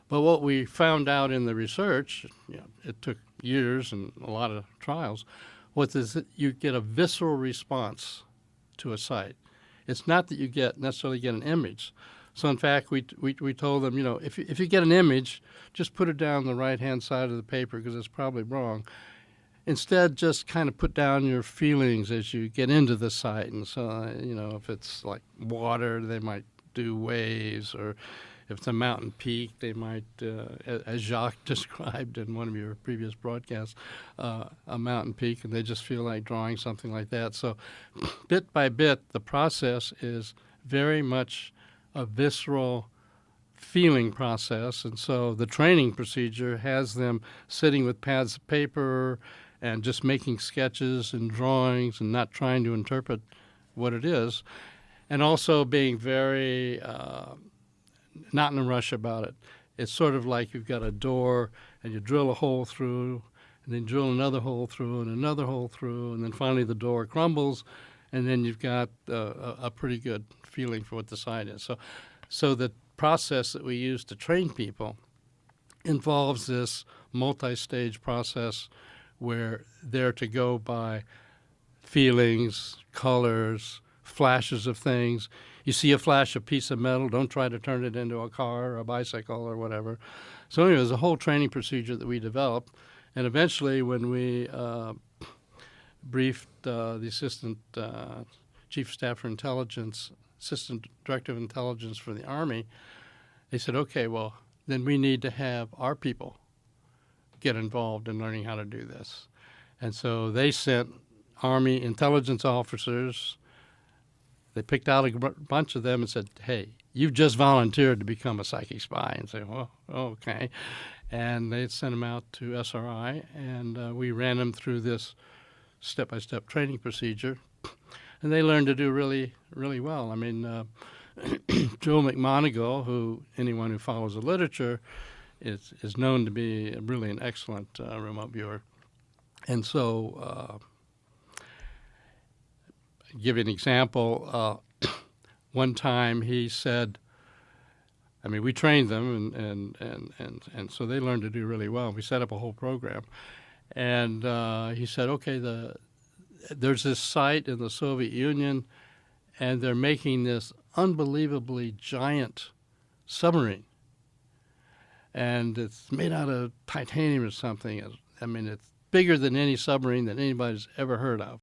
But what we found out in the research, it took years and a lot of trials, was that you get a visceral response to a site. It's not that you necessarily get an image. So in fact, we told them, if you get an image, just put it down the right-hand side of the paper because it's probably wrong. Instead, just kind of put down your feelings as you get into the site. And so, if it's like water, they might do waves, or if it's a mountain peak, they might, as Jacques described in one of your previous broadcasts, a mountain peak, and they just feel like drawing something like that. So bit by bit, the process is very much a visceral feeling process. And so the training procedure has them sitting with pads of paper and just making sketches and drawings and not trying to interpret what it is, and also being very not in a rush about it. It's sort of like you've got a door and you drill a hole through and then drill another hole through and another hole through, and then finally the door crumbles, and then you've got a pretty good feeling for what the site is. So the process that we use to train people involves this multi-stage process where they're to go by feelings, colors, flashes of things. You see a flash of piece of metal, don't try to turn it into a car or a bicycle or whatever. So anyway, there's a whole training procedure that we developed. And eventually when we briefed the assistant chief of staff for intelligence, assistant director of intelligence for the Army, they said, okay, well, then we need to have our people get involved in learning how to do this. And so they sent Army intelligence officers. They picked out a bunch of them and said, hey, you've just volunteered to become a psychic spy. And say, well, okay. And they sent them out to SRI, and we ran them through this step-by-step training procedure. And they learned to do really, really well. I mean, Joe McMoneagle, who anyone who follows the literature is known to be really an excellent remote viewer. And so, give you an example. One time he said, I mean, we trained them, and so they learned to do really well. We set up a whole program. And he said, okay, there's this site in the Soviet Union, and they're making this unbelievably giant submarine. And it's made out of titanium or something. I mean, it's bigger than any submarine that anybody's ever heard of.